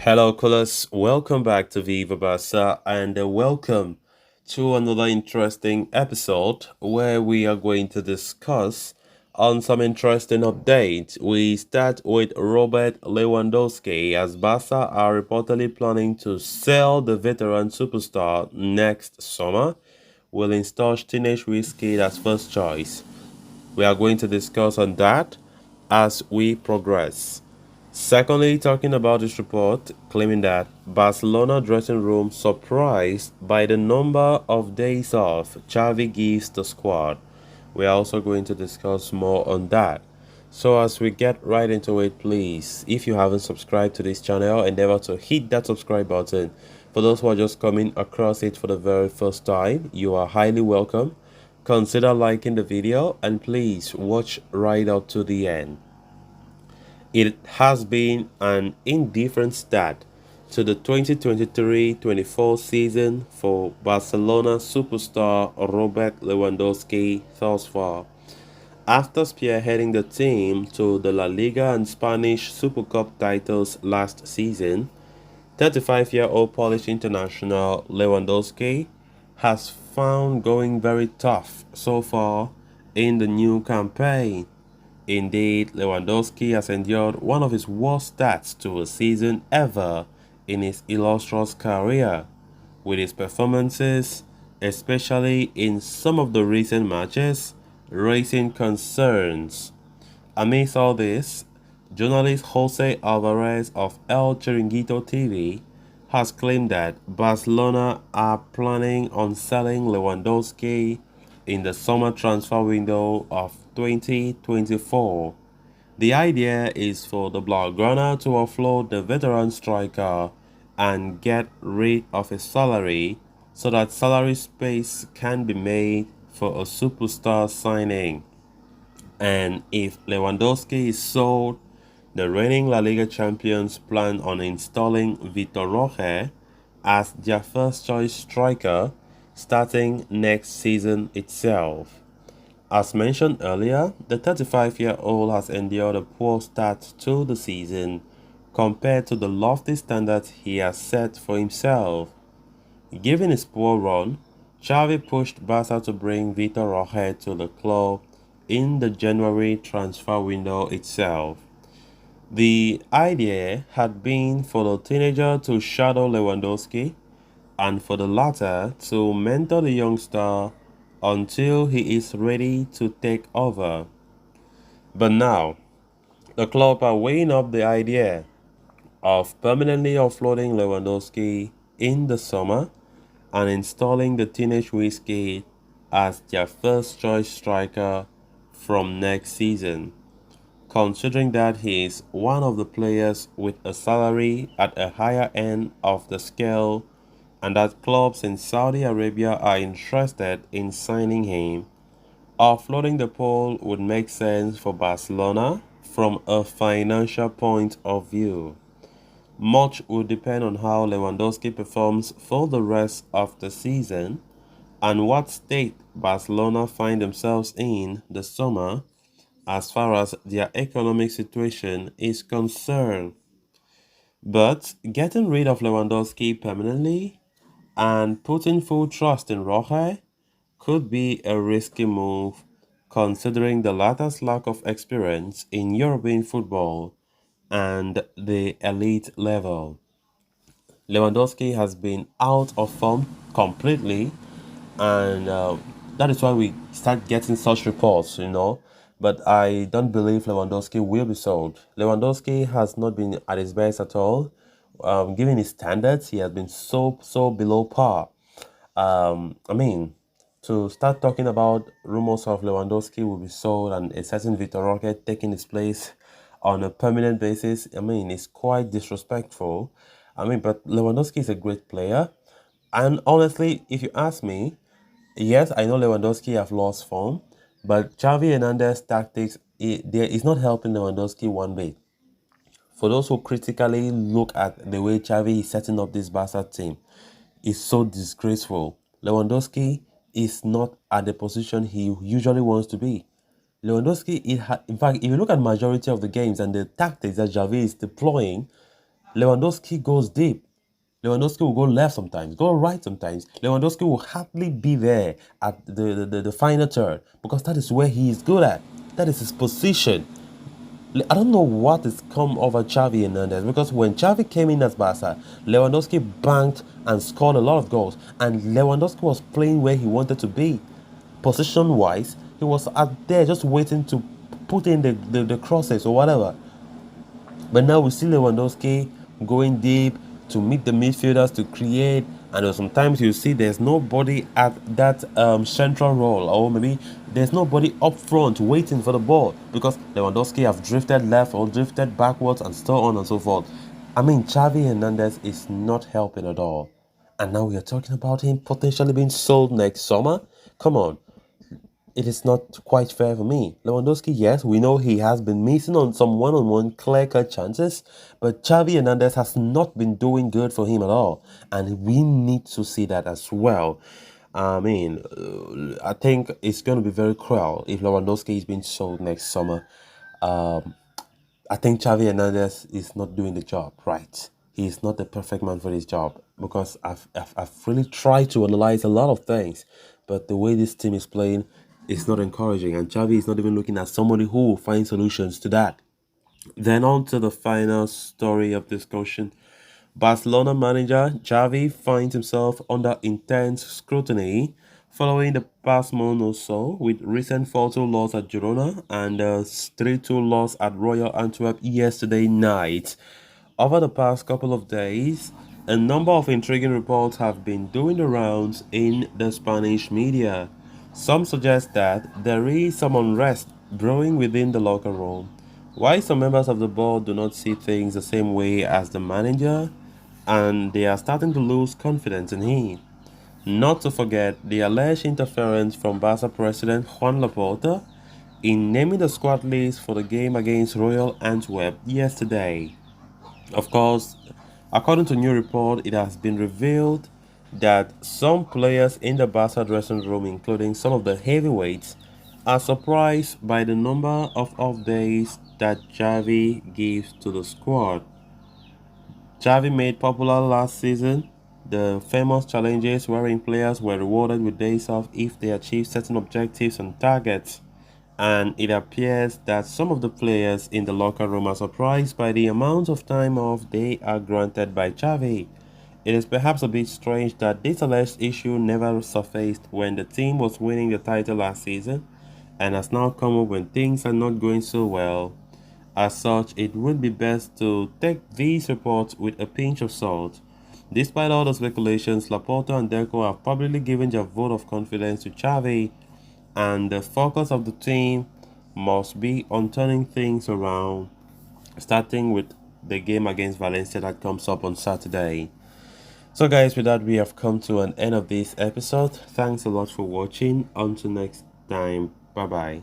Hello, callers. Welcome back to Viva Barca and welcome to another interesting episode where we are going to discuss on some interesting updates. We start with Robert Lewandowski as Barca are reportedly planning to sell the veteran superstar next summer, will install teenage whiskey as first choice. We are going to discuss on that as we progress. Secondly, talking about this report claiming that Barcelona dressing room surprised by the number of days off Xavi gives the squad. We are also going to discuss more on that. So as we get right into it, please, if you haven't subscribed to this channel, endeavor to hit that subscribe button. For those who are just coming across it for the very first time, you are highly welcome. Consider liking the video and please watch right up to the end. It has been an indifferent start to the 2023-24 season for Barcelona superstar Robert Lewandowski thus far. After spearheading the team to the La Liga and Spanish Super Cup titles last season, 35-year-old Polish international Lewandowski has found going very tough so far in the new campaign. Indeed, Lewandowski has endured one of his worst starts to a season ever in his illustrious career, with his performances, especially in some of the recent matches, raising concerns. Amidst all this, journalist Jose Alvarez of El Chiringuito TV has claimed that Barcelona are planning on selling Lewandowski in the summer transfer window of 2024. The idea is for the Blaugrana to offload the veteran striker and get rid of his salary so that salary space can be made for a superstar signing. And if Lewandowski is sold, the reigning La Liga champions plan on installing Vitor Roque as their first choice striker starting next season itself. As mentioned earlier, the 35-year-old has endured a poor start to the season compared to the lofty standards he has set for himself. Given his poor run, Xavi pushed Barca to bring Vitor Roque to the club in the January transfer window itself. The idea had been for the teenager to shadow Lewandowski and for the latter to mentor the youngster until he is ready to take over. But now, the club are weighing up the idea of permanently offloading Lewandowski in the summer and installing the teenage whiskey as their first choice striker from next season, considering that he is one of the players with a salary at a higher end of the scale and that clubs in Saudi Arabia are interested in signing him. Offloading the pole would make sense for Barcelona from a financial point of view. Much would depend on how Lewandowski performs for the rest of the season and what state Barcelona find themselves in the summer as far as their economic situation is concerned. But getting rid of Lewandowski permanently and putting full trust in Roque could be a risky move considering the latter's lack of experience in European football and the elite level. Lewandowski has been out of form completely, and that is why we start getting such reports. But I don't believe Lewandowski will be sold. Lewandowski has not been at his best at all. Given his standards, he has been so below par. I mean, to start talking about rumors of Lewandowski will be sold and a certain Vitor Roque taking his place on a permanent basis, I mean, it's quite disrespectful. But Lewandowski is a great player. And honestly, if you ask me, yes, I know Lewandowski have lost form, but Xavi Hernandez's tactics there is not helping Lewandowski one bit. For those who critically look at the way Xavi is setting up this Barca team, it's so disgraceful. Lewandowski is not at the position he usually wants to be. Lewandowski, in fact, if you look at majority of the games and the tactics that Xavi is deploying, Lewandowski goes deep. Lewandowski will go left sometimes, go right sometimes. Lewandowski will hardly be there at the final third because that is where he is good at. That is his position. I don't know what has come over Xavi Hernandez because when Xavi came in as Barca, Lewandowski banked and scored a lot of goals, and Lewandowski was playing where he wanted to be, position wise. He was out there just waiting to put in the crosses or whatever. But now we see Lewandowski going deep to meet the midfielders to create. And sometimes you see there's nobody at that central role, or maybe there's nobody up front waiting for the ball because Lewandowski have drifted left or drifted backwards and so on and so forth. I mean, Xavi Hernandez is not helping at all. And now we are talking about him potentially being sold next summer. Come on, it is not quite fair for me. Lewandowski, yes, we know he has been missing on some one-on-one clear-cut chances, but Xavi Hernandez has not been doing good for him at all, and we need to see that as well. I mean, I think it's going to be very cruel if Lewandowski is being sold next summer. Um, I think Xavi Hernandez is not doing the job right. He is not the perfect man for this job because I've really tried to analyze a lot of things, but the way this team is playing is not encouraging, and Xavi is not even looking at somebody who will find solutions to that. Then on to the final story of discussion. Barcelona manager Xavi finds himself under intense scrutiny following the past month or so, with recent 4-2 loss at Girona and a 3-2 loss at Royal Antwerp yesterday night. Over the past couple of days, a number of intriguing reports have been doing the rounds in the Spanish media. Some suggest that there is some unrest brewing within the locker room. Why some members of the board do not see things the same way as the manager, and they are starting to lose confidence in him. Not to forget the alleged interference from Barca president Juan Laporta in naming the squad list for the game against Royal Antwerp yesterday. Of course, according to new report, it has been revealed that some players in the Barca dressing room, including some of the heavyweights, are surprised by the number of off days that Xavi gives to the squad. Xavi made popular last season the famous challenges wherein players were rewarded with days off if they achieved certain objectives and targets. And it appears that some of the players in the locker room are surprised by the amount of time off they are granted by Xavi. It is perhaps a bit strange that this alleged issue never surfaced when the team was winning the title last season and has now come up when things are not going so well. As such, it would be best to take these reports with a pinch of salt. Despite all the speculations, Laporta and Deco have publicly given their vote of confidence to Xavi, and the focus of the team must be on turning things around, starting with the game against Valencia that comes up on Saturday. So, guys, with that, we have come to an end of this episode. Thanks a lot for watching. Until next time, bye bye.